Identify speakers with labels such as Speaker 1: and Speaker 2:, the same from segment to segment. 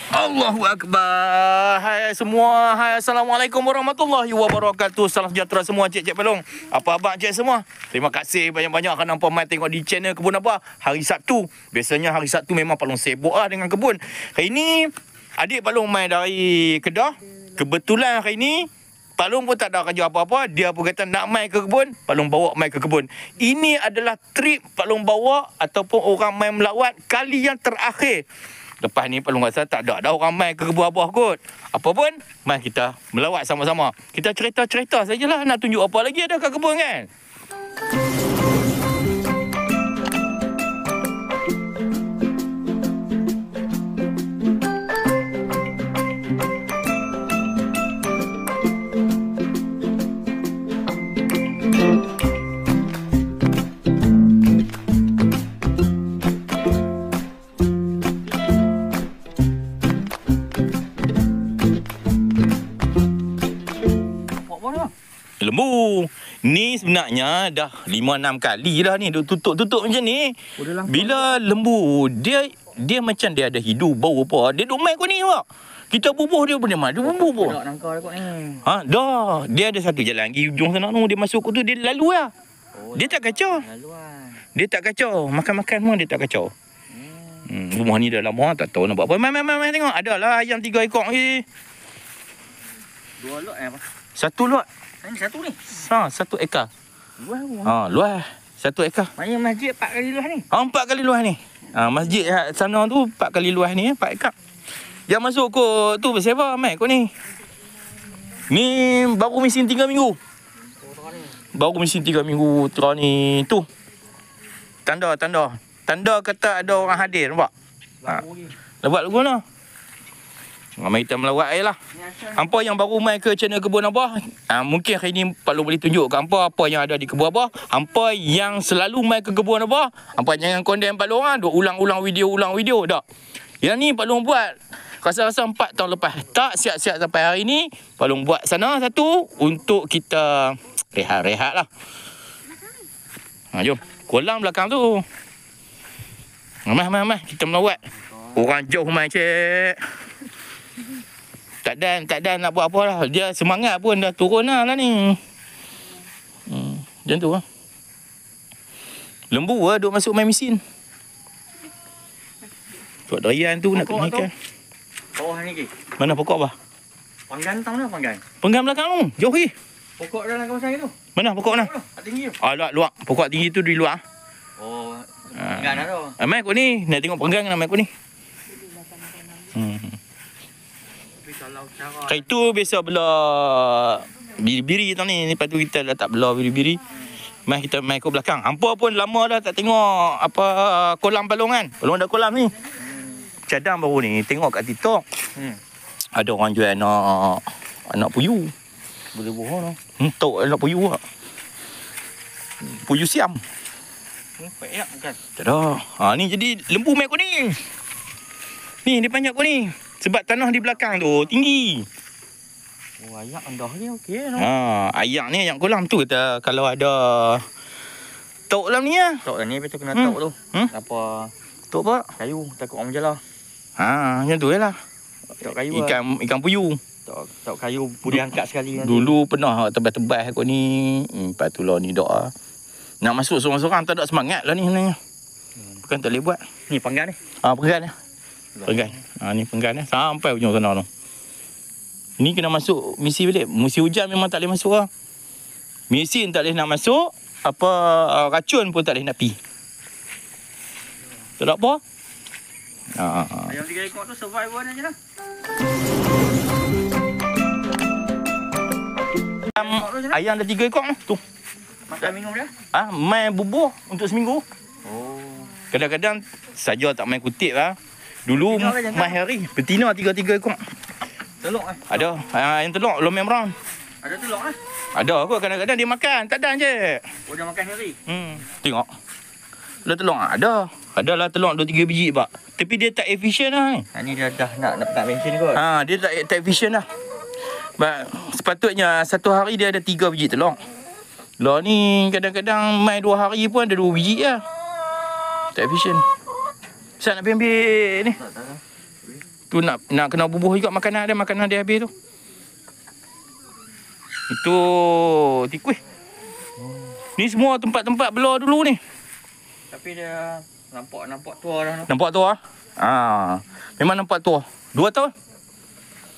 Speaker 1: Allahu Akbar. Hai semua. Hai, Assalamualaikum warahmatullahi wabarakatuh. Salam sejahtera semua cik-cik pelong. Apa abang cik semua? Terima kasih banyak-banyak kerana hampa mai tengok di channel Kebun Abah hari Sabtu. Biasanya hari Sabtu memang Palung sibuk lah dengan kebun. Hari ni adik Palung mai dari Kedah. Kebetulan hari ni Palung pun tak ada kerja apa-apa. Dia pun kata nak mai ke kebun, Palung bawa mai ke kebun. Ini adalah trip Palung bawa ataupun orang mai melawat kali yang terakhir. Lepas ni Palung rasa tak ada orang mai ke Kebun Abah kot. Apa pun, mai kita melawat sama-sama. Kita cerita-cerita sajalah. Nak tunjuk apa lagi ada kat kebun kan? Lembu. Ni sebenarnya dah 5-6 kali dah ni duk tutup-tutup macam ni. Bila lembu dia macam dia ada hidu bau apa. Dia duk main kot ni pak. Kita bubuh dia pun dia mai. Dia bubuh.
Speaker 2: Tak nangkau dia kot ni.
Speaker 1: Ha, dah. Dia ada satu jalan pergi hujung sana tu, dia masuk kot tu dia lalu lah. Dia tak kacau.
Speaker 2: Laluan.
Speaker 1: Dia tak kacau. Makan-makan semua dia tak kacau. Rumah ni dah lama tak tahu nak buat apa. Mai tengok. Adalah ayam 3 ekor ni.
Speaker 2: 2 lot apa?
Speaker 1: 1 lot.
Speaker 2: Ini satu ni.
Speaker 1: Ha, 1 ekar.
Speaker 2: Luas pun.
Speaker 1: Ha, luas. 1 ekar.
Speaker 2: Maknanya masjid 4 kali luas ni.
Speaker 1: Ha, 4 kali luas ni. Ha, masjid sana tu 4 kali luas ni 4 ekar. Yang masuk kot tu bersewa mai kot ni. Ni baru mesin 3 minggu. Baru mesin 3 minggu terah ni tu. Tanda kata ada orang hadir nampak. Ha. Lebat lagu lah. Mari kita melawat air lah. Hampa yang baru mai ke channel Kebun Abah, mungkin hari ni Palung boleh tunjuk ke hampa apa yang ada di Kebun Abah. Hampa yang selalu mai ke Kebun Abah, hampa jangan condemn Palung lah. Duk ulang video tak. Yang ni Palung buat rasa-rasa 4 tahun lepas. Tak siap-siap sampai hari ni. Palung buat sana satu untuk kita rehat-rehat lah. Jom. Kolam belakang tu. Mai. Kita melawat. Orang jauh mai cik. Tak dan nak buat apa lah. Dia semangat pun dah turun lah ni. Macam tu lah. Lembu lah duk masuk main mesin. Tuak derian tu nak kena ikan.
Speaker 2: Bawah ni ke?
Speaker 1: Mana pokok apa?
Speaker 2: Panggan tahu nak panggan?
Speaker 1: Penggang belakang tu. Jauh ke?
Speaker 2: Pokok dalam kawasan itu.
Speaker 1: Mana pokok mana?
Speaker 2: Tak tinggi tu.
Speaker 1: Luar. Pokok tinggi tu di luar.
Speaker 2: Oh, panggan dah tu.
Speaker 1: Mai kot ni. Nak tengok penggang nak mai kot ni. Kayak tu biasa belah biri-biri tau ni. Lepas tu kita letak belah biri-biri. Mai kita mai ke belakang. Hampa pun lama dah tak tengok apa kolam Palung kan. Palung ada kolam ni. Cadang baru ni tengok kat TikTok. Ada orang jual anak puyuh.
Speaker 2: Boleh bohong tu.
Speaker 1: Untuk anak puyuh lah. Puyuh siam.
Speaker 2: Payah kan.
Speaker 1: Tak ada. Ni jadi lembu mai kot ni. Ni dia panjat kot ni. Sebab tanah di belakang tu tinggi.
Speaker 2: Oh, ayak dah ni okey no.
Speaker 1: Ayak ni ayak kolam tu kata kalau ada tok dalam ni lah.
Speaker 2: Tok ni betul kena tok tu. Apa?
Speaker 1: Tok apa?
Speaker 2: Kayu takut orang menjalar.
Speaker 1: Macam tu lah.
Speaker 2: Tok kayu.
Speaker 1: Ikan puyuh.
Speaker 2: Tok kayu boleh angkat sekali nanti.
Speaker 1: Dulu pernah tebas-tebas kot ni. Lepas tu lah ni doa. Nak masuk seorang-seorang tak ada semangat lah ni sebenarnya. Bukan tak boleh buat.
Speaker 2: Ni panggan ni.
Speaker 1: Penggan ni. Penggan. Ni penggan ni. Sampai hujung sana tu. Ni kena masuk misi balik. Musim hujan memang tak boleh masuk lah. Mesin tak boleh nak masuk. Apa racun pun tak boleh nak pi. Tak ada apa.
Speaker 2: Ayam 3 ekor tu survival dia je lah.
Speaker 1: Ayam dah 3 ekor tu.
Speaker 2: Makan minum dia?
Speaker 1: Main bubuh untuk seminggu.
Speaker 2: Oh.
Speaker 1: Kadang-kadang saja tak main kutip lah. Dulu main hari. Betina 3 ekor.
Speaker 2: Telur
Speaker 1: Ada. Yang telur lomem brown.
Speaker 2: Ada telur
Speaker 1: Ada kot kadang-kadang dia makan. Tak ada je.
Speaker 2: Oh, dia makan hari?
Speaker 1: Tengok. Ada telur ada. Adalah telur 2-3 biji pak. Tapi dia tak efisien lah.
Speaker 2: Ni dia dah nak bensin kot.
Speaker 1: Dia tak efisien lah. Sepatutnya satu hari dia ada 3 biji telur. Lah ni kadang-kadang main 2 hari pun ada 2 biji lah. Tak efisien. Ustaz nak ambil ni. Tu nak kena bubuh juga makanan dia habis tu. Itu tikus. Ni semua tempat-tempat belah dulu ni.
Speaker 2: Tapi dia nampak tua dah.
Speaker 1: Nampak tua? Memang nampak tua. 2 tahun.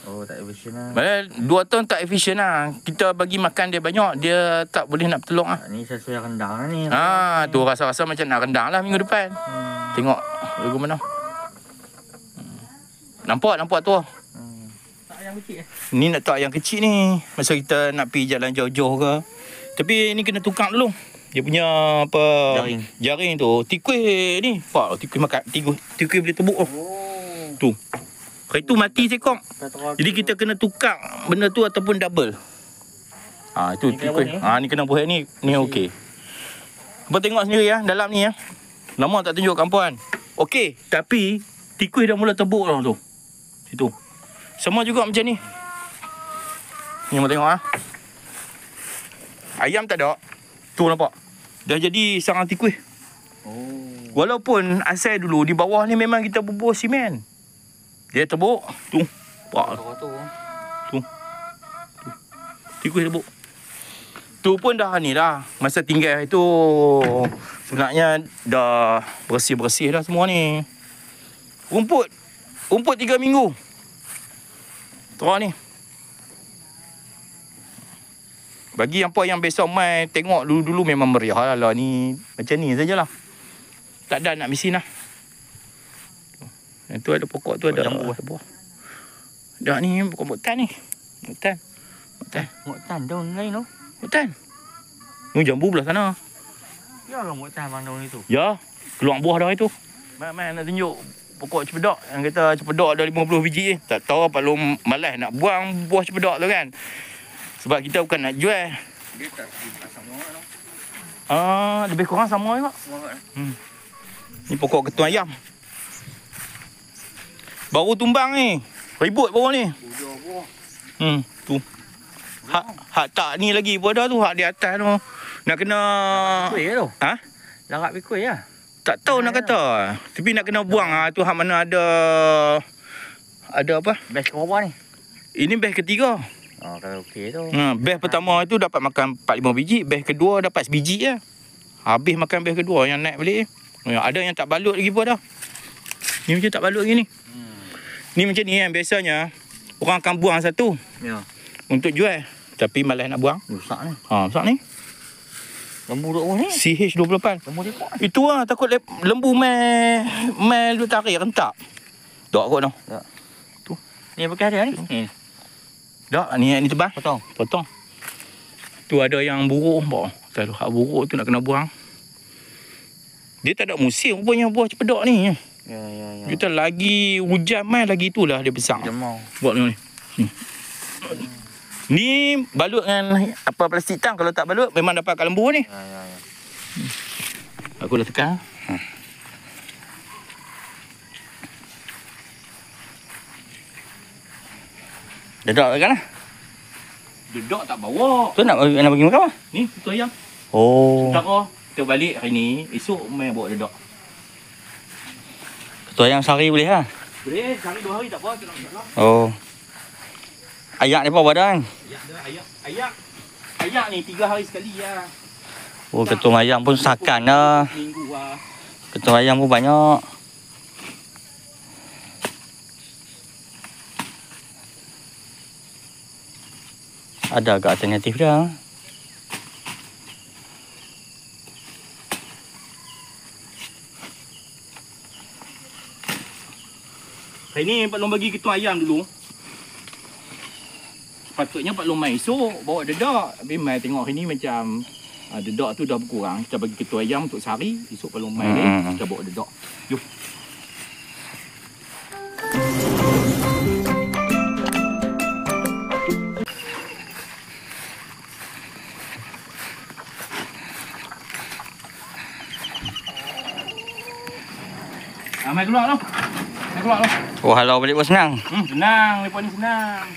Speaker 2: Oh, tak efisien lah.
Speaker 1: Padahal 2 tahun tak efisien lah. Kita bagi makan dia banyak, dia tak boleh nak bertelur lah.
Speaker 2: Ni sesuai rendang lah ni.
Speaker 1: Tu rasa-rasa macam nak rendang lah minggu depan. Tengok lagu mana. Nampak tua.
Speaker 2: Tak ayam kecil
Speaker 1: Ni nak tak yang kecil ni. Masa kita nak pergi jalan jauh-jauh ke. Tapi ni kena tukang dulu. Dia punya apa jaring tu. Tikus ni. Pak, tikus makan. Tikus boleh tebuk tu. Tu. Hari tu mati seekor. Jadi kita kena tukar benda tu ataupun double. Itu tikus. Ni kena buat ni okey. Apa tengok sendiri dalam ni Lama tak tunjuk kat puan. Okey, tapi tikus dah mula tebuk dah tu. Situ. Sama juga macam ni. Ni mau tengok Ayam tak ada. Tu nampak. Dah jadi sarang tikus. Walaupun asal dulu di bawah ni memang kita bubuh simen. Dia tebuk. Tu. Pak. Tu. Tikus tebuk. Tu pun dah ni dah. Masa tinggal itu sebenarnya dah bersih-bersih dah semua ni. Rumput 3 minggu. Teruk ni. Bagi apa yang biasa mai tengok dulu memang meriah lah ni. Macam ni sajalah. Tak ada nak mesin lah. Tu ada pokok tu ada jambu buah. Dah ni pokok mutan ni. Mutan
Speaker 2: daun lain tu.
Speaker 1: Mutan. Ni jambu belah sana.
Speaker 2: Ya lah mutan bang daun itu.
Speaker 1: Ya, keluar buah dah itu. Mai nak tunjuk pokok cepedak yang kata cepedak ada 50 biji ni. Tak tahu Pak Long malas nak buang buah cepedak tu kan. Sebab kita bukan nak jual.
Speaker 2: Dia tak sama tu.
Speaker 1: Lebih kurang sama juga. Ni pokok ketua ayam. Baru tumbang ni. Ribut baru ni. Tu. Hak tak ni lagi pun ada tu. Hak di atas tu. Nak kena...
Speaker 2: Kuih tu? Larat kuih lah.
Speaker 1: Tak tahu nak kata. Tapi nak kena buang tu hak mana ada... Ada apa?
Speaker 2: Best ke berapa ni?
Speaker 1: Ini best ketiga.
Speaker 2: Kalau okey tu.
Speaker 1: Best pertama itu dapat makan 4-5 biji. Best kedua dapat sebiji je. Habis makan best kedua yang naik balik. Ada yang tak balut lagi pun dah. Ni macam tak balut lagi ni. Ni macam ni biasanya orang akan buang satu.
Speaker 2: Ya.
Speaker 1: Untuk jual. Tapi malas nak buang.
Speaker 2: Rusak ni.
Speaker 1: Rusak ni.
Speaker 2: Lembu duk ni.
Speaker 1: CH28.
Speaker 2: Lembu dia kuat.
Speaker 1: Itu takut lembu mai lu tarik rentak. Tak kot noh.
Speaker 2: Tak. Tu. Ni bekas dia ni.
Speaker 1: Tak, ni tebal. Potong. Tu ada yang buruk pun. Kalau hak buruk tu nak kena buang. Dia tak ada musim rupanya buah cepedak ni.
Speaker 2: Ya.
Speaker 1: Kita lagi hujan mai lagi itulah dia besar. Buat ni. Ni balut dengan apa plastik tang. Kalau tak balut memang dapat kat lembu ni.
Speaker 2: Ya.
Speaker 1: Aku dah tekan.
Speaker 2: Dedak kan lah.
Speaker 1: Dedak tak bawa.
Speaker 2: Tu nak bagi makan apa?
Speaker 1: Ni tu ayam. Tak kita balik hari ni, esok mai bawa dedak.
Speaker 2: Ketua ayam sehari boleh lah?
Speaker 1: Boleh, sehari 2 hari tak apa. Kita nak.
Speaker 2: Ayak ni apa badan?
Speaker 1: Ayak ni 3 hari sekali lah.
Speaker 2: Ketua ayam pun sakan lah.
Speaker 1: Minggu lah.
Speaker 2: Ketua ayam pun banyak. Ada agak alternatif dah.
Speaker 1: Hari ni Pak Long bagi ketua ayam dulu. Sepatutnya Pak Long mai esok bawa dedak. Tapi mai tengok hari ni macam dedak tu dah berkurang. Kita bagi ketua ayam untuk sehari. Esok Pak Long mai ni kita bawa dedak. Jom. Mai keluar lah.
Speaker 2: Halau balik pun senang.
Speaker 1: Senang, lepas ni senang.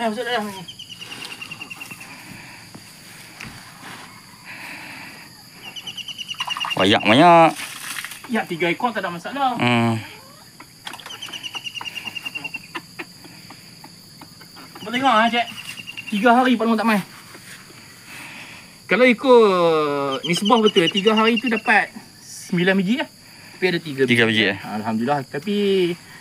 Speaker 1: Masuk dalam ni. Banyak banyak.
Speaker 2: Ya, 3 ekor tak ada masalah. Kau tengok cik. 3 hari paling tak main. Kalau ikut nisbah betul, 3 hari tu dapat 9 biji lah. Tapi ada 3
Speaker 1: biji.
Speaker 2: Alhamdulillah. Tapi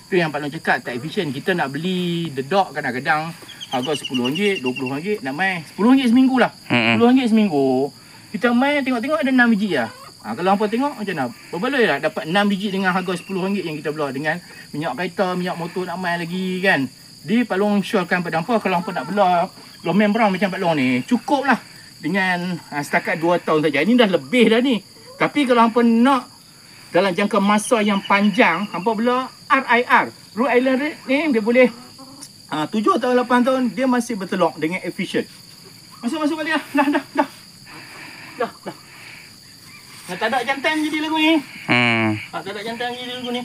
Speaker 2: tu yang Pak Long cakap, tak efisien. Kita nak beli dedok kadang-kadang harga RM10, RM20 nak main. RM10 seminggu lah. RM10 seminggu. Kita main tengok-tengok ada 6 biji lah. Kalau hampa tengok macam mana? Berbaloi lah dapat 6 biji dengan harga RM10 yang kita belah dengan minyak kereta, minyak motor nak main lagi kan. Dia Pak Long syorkan pada hampa kalau hampa nak belah lomen brown macam Pak Long ni, cukup lah dengan setakat 2 tahun saja. Ini dah lebih dah ni. Tapi kalau hampa nak dalam jangka masa yang panjang, hampa belah RIR, Rhode Island Red ni dia boleh 7 atau 8 tahun dia masih bertelur dengan efisien. Masuk balik dah. Dah. Tak ada jantan jadi lagu ni. Tak ada jantan jadi lagu ni.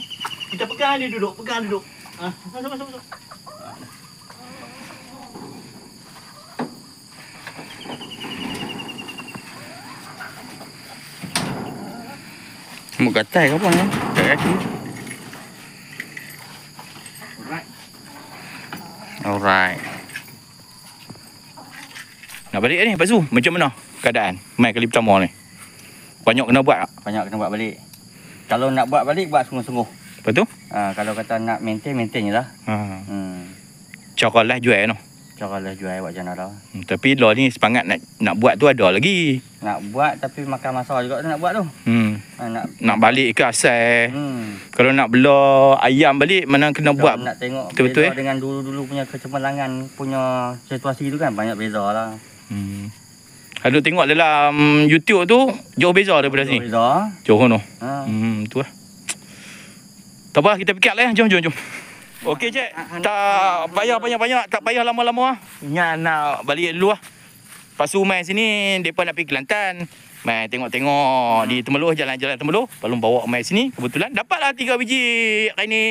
Speaker 2: Kita pegang dia duduk. Masuk.
Speaker 1: Muk gatai ke apa ni? Kat kaki. Alright. Nak balik ni, Pak Zu? Macam mana keadaan main kali pertama ni? Banyak kena buat tak?
Speaker 3: Banyak kena buat balik. Kalau nak buat balik, buat sungguh-sungguh.
Speaker 1: Betul?
Speaker 3: Kalau kata nak maintain je lah.
Speaker 1: Cara lah jual no.
Speaker 3: Cara lah jual buat macam mana dah.
Speaker 1: Tapi lah ni semangat nak buat tu ada lagi.
Speaker 3: Nak buat tapi makan masa juga tu nak buat tu.
Speaker 1: Nak balik ke asal. Kalau nak belah ayam balik mana kena buat.
Speaker 3: Nak tengok
Speaker 1: betul-betul
Speaker 3: beza dengan dulu-dulu punya kecemerlangan punya situasi tu kan banyak beza lah.
Speaker 1: Kalau tengok dalam YouTube tu jauh beza daripada sini.
Speaker 3: Beza.
Speaker 1: Jauh no. Tu lah. Tak apa kita pikat lah. Jom. Okey cik. Tak payah banyak-banyak. Tak payah lama-lama lah. Ingat nak balik dulu lah. Lepas tu main sini, mereka nak pergi Kelantan. Main tengok-tengok di Temeloh, jalan-jalan Temeloh. Lalu bawa main sini. Kebetulan dapatlah 3 biji hari ni.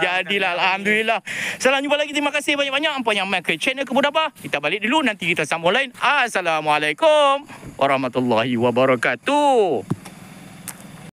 Speaker 1: Jadilah. Alhamdulillah. Salam jumpa lagi. Terima kasih banyak-banyak. Apa yang main ke channel Kebudapa. Kita balik dulu. Nanti kita sambung lain. Assalamualaikum warahmatullahi wabarakatuh.